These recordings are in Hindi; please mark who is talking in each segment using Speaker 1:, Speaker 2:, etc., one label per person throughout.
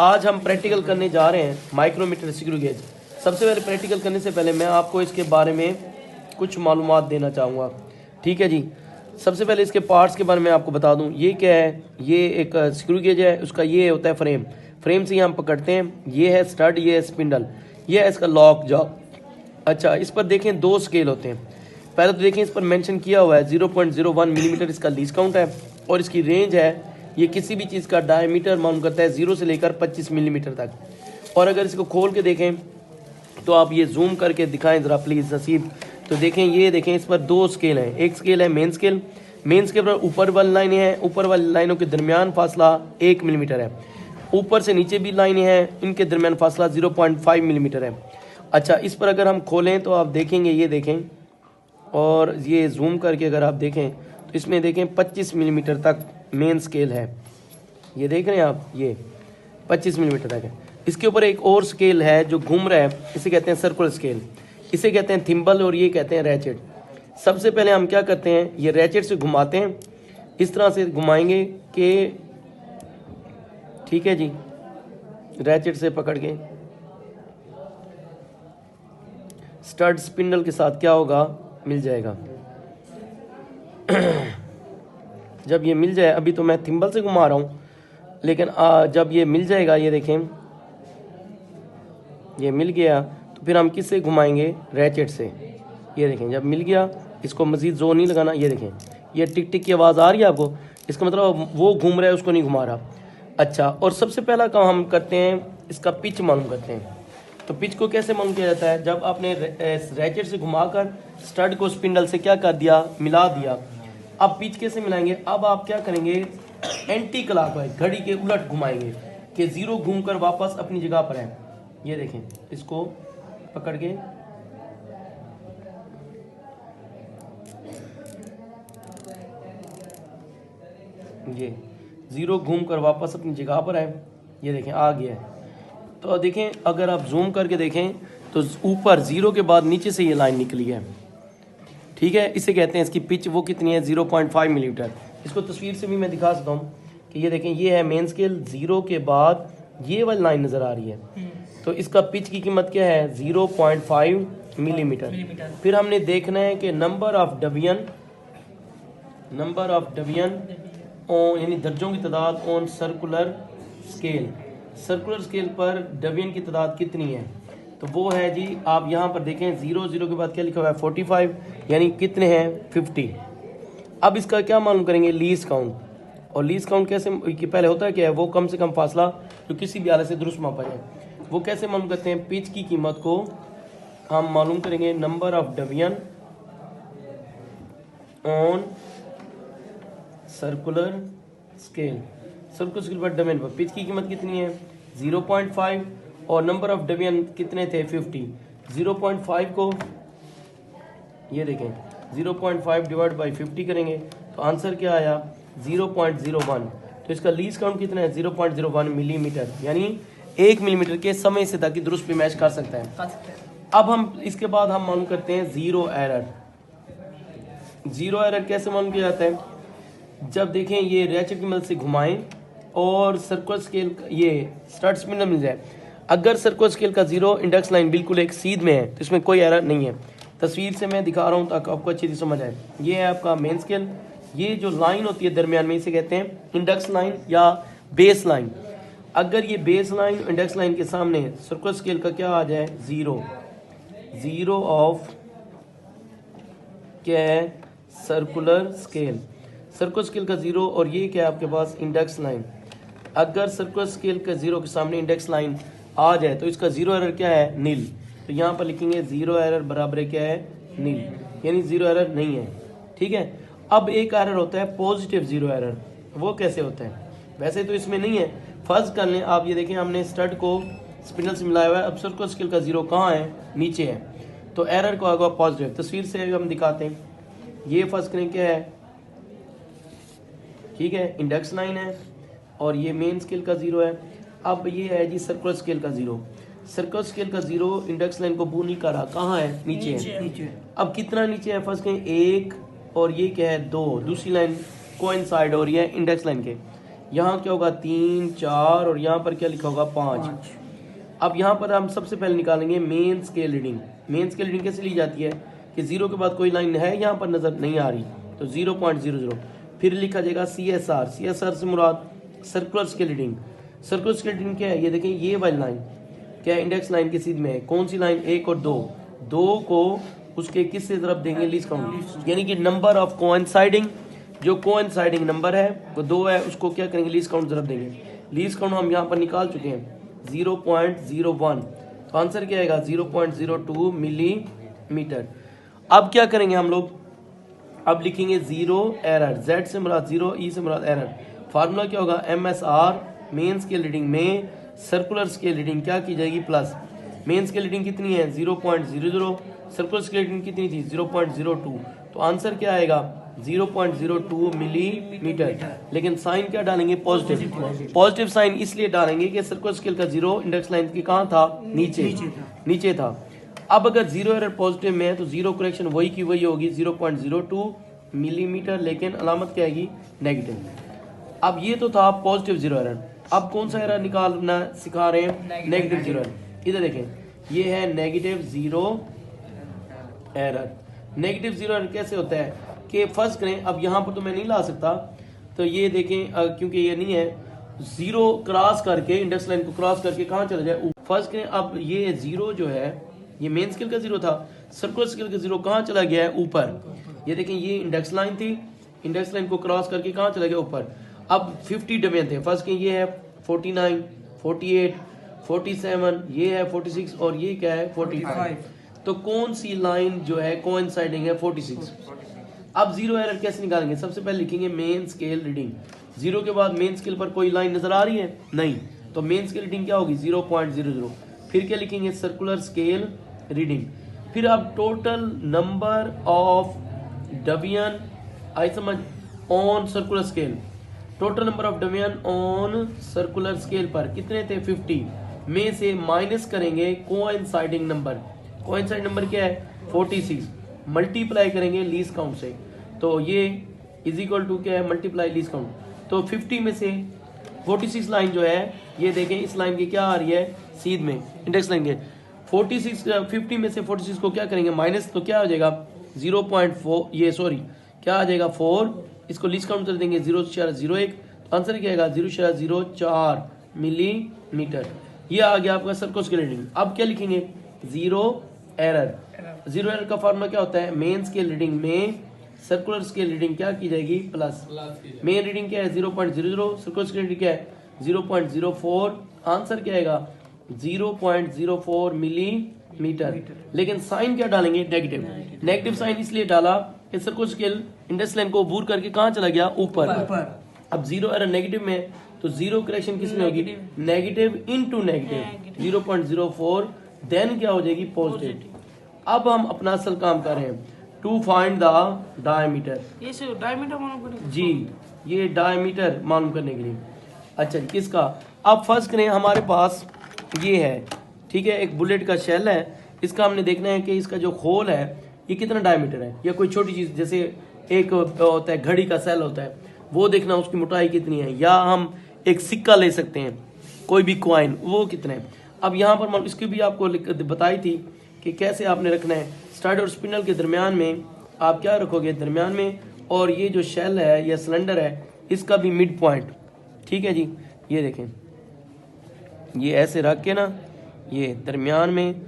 Speaker 1: आज हम प्रैक्टिकल करने जा रहे हैं माइक्रोमीटर स्क्रू गेज। सबसे पहले प्रैक्टिकल करने से पहले मैं आपको इसके बारे में कुछ मालूमात देना चाहूँगा। ठीक है जी। सबसे पहले इसके पार्ट्स के बारे में आपको बता दूं। ये क्या है, ये एक स्क्रू गेज है, उसका ये होता है फ्रेम। फ्रेम से हम पकड़ते हैं। ये है स्टड, ये है स्पिंडल, ये है इसका लॉक जॉ। अच्छा, इस पर देखें 2 स्केल होते हैं। पहले तो देखें इस पर मेंशन किया हुआ है 0.01 मिलीमीटर इसका लीस्ट काउंट है, और इसकी रेंज है, ये किसी भी चीज़ का डायमीटर मालूम करता है 0 से लेकर 25 मिलीमीटर तक। और अगर इसको खोल के देखें तो आप ये जूम करके दिखाएं ज़रा प्लीज़ नसीब। तो देखें, ये देखें इस पर 2 स्केल हैं। एक स्केल है मेन स्केल। मेन स्केल पर ऊपर वाली लाइनें हैं, ऊपर वाली लाइनों के दरमियान फासला 1 मिलीमीटर है। ऊपर से नीचे भी लाइनें हैं, इनके दरमियान फासला 0.5 मिलीमीटर है। अच्छा, इस पर अगर हम खोलें तो आप देखेंगे, ये देखें, और ये जूम करके अगर आप देखें तो इसमें देखें 25 मिलीमीटर तक मेन स्केल है। ये देख रहे हैं आप, ये 25 मिलीमीटर तक है। इसके ऊपर एक और स्केल है जो घूम रहा है, इसे कहते हैं सर्कुलर स्केल, इसे कहते हैं थिम्बल, और ये कहते हैं रैचेट। सबसे पहले हम क्या करते हैं, ये रैचेट से घुमाते हैं, इस तरह से घुमाएंगे कि, ठीक है जी, रैचेट से पकड़ के स्टड स्पिंडल के साथ क्या होगा, मिल जाएगा। जब ये मिल जाए, अभी तो मैं थिम्बल से घुमा रहा हूँ, लेकिन जब ये मिल जाएगा, ये देखें ये मिल गया, तो फिर हम किससे घुमाएंगे, रैचेट से। ये देखें, जब मिल गया, इसको मज़ीद जोर नहीं लगाना। ये देखें, ये टिक टिक की आवाज़ आ रही है आपको, इसका मतलब वो घूम रहा है, उसको नहीं घुमा रहा। अच्छा, और सबसे पहला काम हम करते हैं, इसका पिच मालूम करते हैं। तो पिच को कैसे मालूम किया जाता है, जब आपने रैचेट से घुमाकर स्टड को स्पिंडल से क्या कर दिया, मिला दिया। अब पिच कैसे मिलाएंगे, अब आप क्या करेंगे, एंटी क्लॉकवाइज घड़ी के उलट घुमाएंगे कि 0 घूमकर वापस अपनी जगह पर है। ये देखें, इसको पकड़ के ये 0 घूमकर वापस अपनी जगह पर है। ये देखें, आ गया है। तो देखें, अगर आप जूम करके देखें तो ऊपर 0 के बाद नीचे से ये लाइन निकली है। ठीक है, इसे कहते हैं, इसकी पिच वो कितनी है, 0.5 मिलीमीटर। इसको तस्वीर से भी मैं दिखा सकता हूँ कि ये देखें, ये है मेन स्केल, 0 के बाद ये वाली लाइन नज़र आ रही है। तो इसका पिच की कीमत क्या है, 0.5 मिलीमीटर। फिर हमने देखना है कि नंबर ऑफ डिवीजन यानी दर्जों की तादाद on circular scale. Circular scale पर डिवीजन की तादाद कितनी है, तो वो है जी, आप यहाँ पर देखें 0 के बाद क्या लिखा हुआ है, 45, यानी कितने हैं, 50। अब इसका क्या मालूम करेंगे, लीस्ट काउंट। और लीस्ट काउंट कैसे, कि पहले होता है क्या है, वो कम से कम फासला जो किसी भी आले से दुरुस्त मापा जाए, वो कैसे मालूम करते हैं, पिच की कीमत को हम मालूम करेंगे number of division on circular scale. Circular scale पर डिवीजन पर पिच की कीमत कितनी है, 0.5, और नंबर ऑफ डिवीजन कितने थे, 50। 0.5 को, ये देखें, 0.5 डिवाइड बाई 50 करेंगे तो आंसर क्या आया, 0.01। तो इसका लीस्ट काउंट कितना है, 0.01 मिलीमीटर, यानी 1 मिलीमीटर के समय से ताकि दुरुस्त पे मैच कर सकता है। अब हम इसके बाद हम मालूम करते हैं जीरो एरर। जीरो एरर कैसे मालूम किया जाता है, जब देखें ये रैचेट की मदद से घुमाएं और सर्कुलर स्केल, ये स्टड स्पिंडल मिल जाए। अगर सर्कुलर स्केल का 0 इंडेक्स लाइन बिल्कुल एक सीध में है तो इसमें कोई एरर नहीं है। तस्वीर से मैं दिखा रहा हूँ ताकि आपको अच्छी तरह समझ आए। ये है आपका मेन स्केल, ये जो लाइन होती है दरमियान में, इसे कहते हैं इंडेक्स लाइन या बेस लाइन। अगर ये बेस लाइन इंडेक्स लाइन के सामने सर्कुलर स्केल का क्या आ जाए, 0 ऑफ क्या है, सर्कुलर स्केल। सर्कुलर स्केल का 0, और ये क्या है आपके पास, इंडेक्स लाइन। अगर सर्कुलर स्केल का 0 के सामने इंडेक्स लाइन आ जाए तो इसका 0 एरर क्या है, नील। तो यहाँ पर लिखेंगे 0 एरर बराबर क्या है, नील, यानी 0 एरर नहीं है। ठीक है। अब एक एरर होता है पॉजिटिव 0 एरर, वो कैसे होता है, वैसे तो इसमें नहीं है। फर्ज कर लें आप, ये देखें हमने स्टड को स्पिंडल से मिलाया हुआ है, अब सर्कुलर स्केल का 0 कहाँ है, नीचे है, तो एरर को आगे पॉजिटिव। तस्वीर से हम दिखाते हैं, ये फर्ज करें क्या है, ठीक है, इंडेक्स लाइन है, और ये मेन स्केल का 0 है। अब ये है जी सर्कुलर स्केल का 0। सर्कुलर स्केल का 0 इंडेक्स लाइन को बू नहीं कर रहा, कहाँ है, नीचे है। अब कितना नीचे है, फर्स्ट कहें 1, और ये क्या है, 2, दूसरी लाइन कोइंसाइड हो रही है इंडेक्स लाइन के। यहाँ क्या होगा 3 4 और यहाँ पर क्या लिखा होगा 5। अब यहाँ पर हम सबसे पहले निकालेंगे main scale reading. Main scale reading कैसे ली जाती है कि 0 के बाद कोई लाइन है यहाँ पर नज़र नहीं आ रही, तो 0.00। फिर लिखा जाएगा CSR। CSR से मुराद circular scale reading. Circular scale reading क्या है, ये देखें ये वाली लाइन क्या है, इंडेक्स लाइन के सीध में है। कौन सी लाइन, 1 और 2। 2 को उसके किस से ज़रब देंगे, लीस्ट काउंट, यानी कि नंबर ऑफ कोइंसाइडिंग, जो कोइंसाइडिंग नंबर है वो 2 है, उसको क्या करेंगे, लीस्ट काउंट ज़रब देंगे। लीस्ट काउंट हम यहाँ पर निकाल चुके हैं 0.01, तो आंसर क्या आएगा 0.02 मिलीमीटर। अब क्या करेंगे हम लोग, अब लिखेंगे 0 एरर। Z से मुराद 0, E से मुराद एरर। फार्मूला क्या होगा, MSR मेन स्केल रीडिंग में सर्कुलर स्केल रीडिंग क्या की जाएगी प्लस। मेन स्केल रीडिंग कितनी है 0.00, सर्कुलर स्केल रीडिंग कितनी थी 0.02, तो आंसर क्या आएगा 0.02 मिलीमीटर। लेकिन साइन क्या डालेंगे, पॉजिटिव। पॉजिटिव साइन इसलिए डालेंगे कि सर्कुलर स्केल का 0 इंडेक्स लाइन की कहाँ था, नीचे था। अब अगर 0 एरर पॉजिटिव में है तो 0 करेक्शन वही की वही होगी 0.02 मिलीमीटर, लेकिन अलामत क्या आएगी, नेगेटिव। अब ये तो था पॉजिटिव 0 एरर। अब कौन सा एरर निकालना सिखा रहे हैं, नेगेटिव 0 एरर। इधर देखें ये है नेगेटिव 0 एरर। नेगेटिव 0 एरर कैसे होता है कि फर्स्ट करें, अब यहाँ पर तो मैं नहीं ला सकता, तो ये देखें क्योंकि ये नहीं है, 0 क्रॉस करके इंडेक्स लाइन को क्रॉस करके कहाँ चला जाए, फर्स्ट करें। अब ये 0 जो है ये मेन स्केल का 0 था, सर्कुलर स्केल का 0 कहाँ चला गया है, ऊपर। ये देखें ये इंडेक्स लाइन थी, इंडेक्स लाइन को क्रॉस करके कहाँ चला गया, ऊपर। अब 50 डोमेन थे, फर्स्ट के ये है 49, 48, 47, ये है 46 और ये क्या है 45। तो कौन सी लाइन जो है कोइंसाइडिंग है 46। अब 0 एरर कैसे निकालेंगे, सबसे पहले लिखेंगे मेन स्केल रीडिंग। 0 के बाद मेन स्केल पर कोई लाइन नजर आ रही है, नहीं, तो मेन स्केल रीडिंग क्या होगी 0.00। फिर क्या लिखेंगे, सर्कुलर स्केल रीडिंग। फिर अब टोटल नंबर ऑफ डेविएशन आई समझ on circular scale, total number of deviation on circular scale पर कितने थे 50, में से माइनस करेंगे कोइंसाइडिंग नंबर। कोइंसाइडिंग नंबर क्या है 46, मल्टीप्लाई करेंगे लीस्ट काउंट से, तो ये इज इक्वल टू क्या है, मल्टीप्लाई लीस्ट काउंट। तो 50 में से 46 लाइन जो है, ये देखें इस लाइन की क्या आ रही है, सीध में इंडेक्स लाइन के 46, 50 में से 46 को क्या करेंगे माइनस, तो क्या हो जाएगा 0.4, ये सॉरी क्या आ जाएगा 4, इसको लीस्ट काउंट कर देंगे 0.01, तो आंसर क्या आएगा 0.04 मिलीमीटर। ये आ गया आपका सर्कुलर स्केल रीडिंग। अब क्या लिखेंगे, 0 एरर। 0 एरर का फार्मूला क्या होता है, मेन स्केल रीडिंग में सर्कुलर स्केल रीडिंग क्या की जाएगी, प्लस। मेन रीडिंग क्या है 0.00, सर्कुलर स्केल रीडिंग क्या है 0.04, आंसर क्या आएगा 0.04 मिलीमीटर। लेकिन साइन क्या डालेंगे, नेगेटिव। नेगेटिव साइन इसलिए डाला कि सर्कुलर स्केल इंडेक्स लाइन को अबूर करके कहाँ चला गया, ऊपर। अब 0 एरर नेगेटिव में, तो 0 करेक्शन किसमें होगी, नेगेटिव इनटू नेगेटिव 0.04, देन क्या हो जाएगी, पॉजिटिव। अब हम अपना असल काम कर रहे हैं, टू फाइंड द डायमीटर।
Speaker 2: ये सिर्फ डायमीटर मालूम करने
Speaker 1: जी, ये डायमीटर मालूम करने के लिए। अच्छा जी, किसका, अब फर्स्ट करें, हमारे पास ये है, ठीक है, एक बुलेट का शेल है, इसका हमने देखना है कि इसका जो खोल है ये कितना डायमीटर है, या कोई छोटी चीज़ जैसे एक होता है घड़ी का सेल होता है, वो देखना उसकी मोटाई कितनी है, या हम एक सिक्का ले सकते हैं कोई भी कॉइन, वो कितना है। अब यहाँ पर इसकी भी आपको बताई थी कि कैसे आपने रखना है, स्टड और स्पिनल के दरमियान में आप क्या रखोगे, दरमियान में, और ये जो शेल है या सिलेंडर है इसका भी मिड पॉइंट, ठीक है जी। ये देखें, ये ऐसे रख के ना, ये दरमियान में,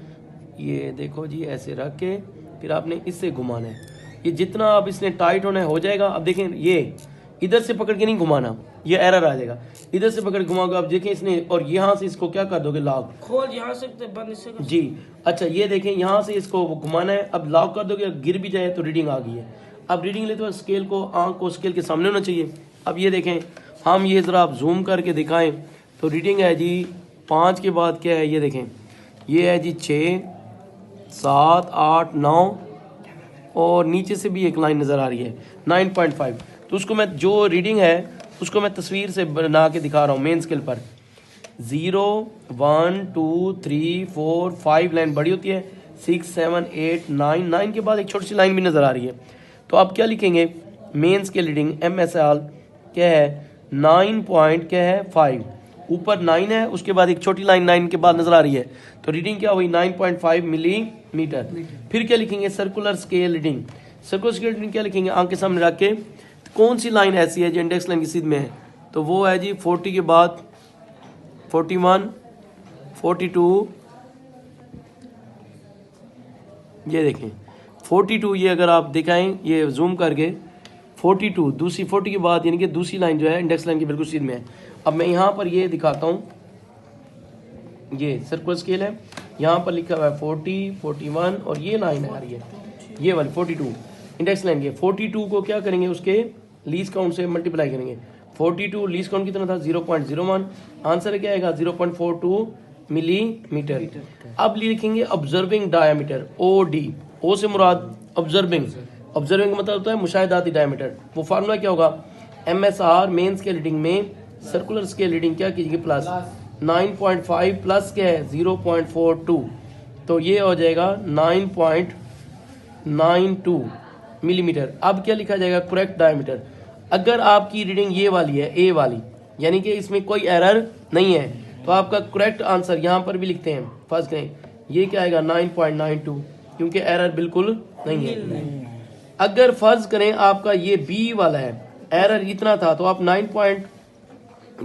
Speaker 1: ये देखो जी ऐसे रख के, फिर आपने इससे घुमाना है, ये जितना आप इसने टाइट होना है हो जाएगा। अब देखें, ये इधर से पकड़ के नहीं घुमाना, ये एरर आ जाएगा, इधर से पकड़ घुमाओगे आप देखें इसने, और यहाँ से इसको क्या कर दोगे, लॉक,
Speaker 2: खोल यहाँ से बंद इससे कर।
Speaker 1: जी। अच्छा ये देखें, यहाँ से इसको घुमाना है, अब लॉक कर दोगे, गिर भी जाए तो रीडिंग आ गई है। अब रीडिंग लेते हुए स्केल को, आंख को स्केल के सामने होना चाहिए। अब ये देखें, हम ये ज़रा आप जूम करके दिखाएं तो रीडिंग है जी 5 के बाद क्या है, ये देखें, ये है जी 6, 7, 8, 9, और नीचे से भी एक लाइन नज़र आ रही है 9.5। तो उसको मैं, जो रीडिंग है उसको मैं तस्वीर से बना के दिखा रहा हूँ मेन स्केल पर। 0, 1, 2, 3, 4, 5 लाइन बड़ी होती है, 6, 7, 8, 9, 9 के बाद एक छोटी सी लाइन भी नज़र आ रही है। तो आप क्या लिखेंगे, मेन स्केल रीडिंग MSR क्या है 9 पॉइंट क्या है 5, ऊपर 9 है, उसके बाद एक छोटी लाइन 9 के बाद नजर आ रही है, तो रीडिंग क्या हुई 9.5 मिलीमीटर। फिर क्या लिखेंगे circular scale reading. Circular scale reading क्या लिखेंगे आंख के सामने रख के, कौन सी लाइन ऐसी है जो इंडेक्स लाइन की सीध में है, तो वो है जी 40 के बाद 41, 42, ये देखें 42, ये अगर आप दिखाएं ये जूम करके 42 दूसरी 40 के बाद यानी कि दूसरी लाइन जो है इंडेक्स लाइन की बिल्कुल सीध में है। अब मैं यहाँ पर ये दिखाता हूँ, ये सर्कुलर स्केल है, यहाँ पर लिखा हुआ है 40, 41 और ये लाइन आ रही है ये वाली 42 इंडेक्स लाइन की। 42 को क्या करेंगे उसके लीस्ट काउंट से मल्टीप्लाई करेंगे। 42 लीस्ट काउंट कितना था 0.01, आंसर क्या आएगा 0.42 मिलीमीटर। अब लिखेंगे ऑब्जर्विंग डायमीटर OD, ओ से मुराद ऑब्जर्विंग, ऑब्जर्विंग का मतलब होता है मुशाहिदाती डायमीटर। वो फार्मूला क्या होगा MSR मेन स्केल रीडिंग में सर्कुलर स्केल रीडिंग क्या कीजिए प्लस 9.5 प्लस क्या है 0.42, तो ये हो जाएगा 9.92 मिलीमीटर। अब क्या लिखा जाएगा करेक्ट डायमीटर। अगर आपकी रीडिंग ये वाली है A वाली, यानी कि इसमें कोई एरर नहीं है, तो आपका करेक्ट आंसर यहाँ पर भी लिखते हैं, फर्स्ट करें ये क्या आएगा 9.92, क्योंकि एरर बिल्कुल नहीं है। अगर फर्ज करें आपका ये B वाला है, एरर इतना था, तो आप 9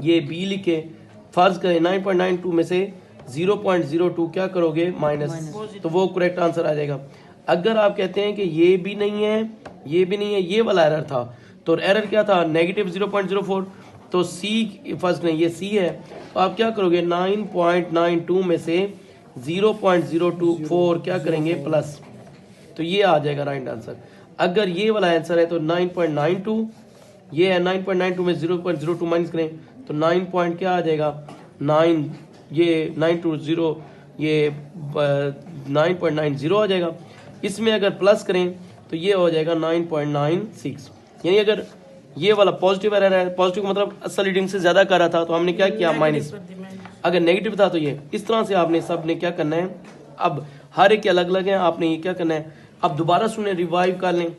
Speaker 1: ये B लिखे, फर्ज करें 9.92 में से 0.02 क्या करोगे माइनस, तो वो करेक्ट आंसर आ जाएगा। अगर आप कहते हैं कि ये भी नहीं है ये भी नहीं है, ये वाला एरर था, तो एरर क्या था नेगेटिव 0.04, तो C फर्स्ट नहीं ये C है, तो आप क्या करोगे 9.92 में से 0.024 क्या करेंगे प्लस, तो ये आ जाएगा राइट आंसर। अगर ये वाला आंसर है तो 9.92, ये है 9.92 में 0.02 माइनस करें तो 9 पॉइंट क्या आ जाएगा 9, ये 920 ये 9.90 आ जाएगा। इसमें अगर प्लस करें तो ये हो जाएगा 9.96, यानी अगर ये वाला पॉजिटिव एरर है, पॉजिटिव का मतलब असल रीडिंग से ज्यादा कर रहा था तो हमने क्या किया माइनस, अगर नेगेटिव था तो ये इस तरह से आपने सब ने क्या करना है। अब हर एक अलग अलग है, आपने ये क्या करना है, अब दोबारा सुने रिवाइव कर लें।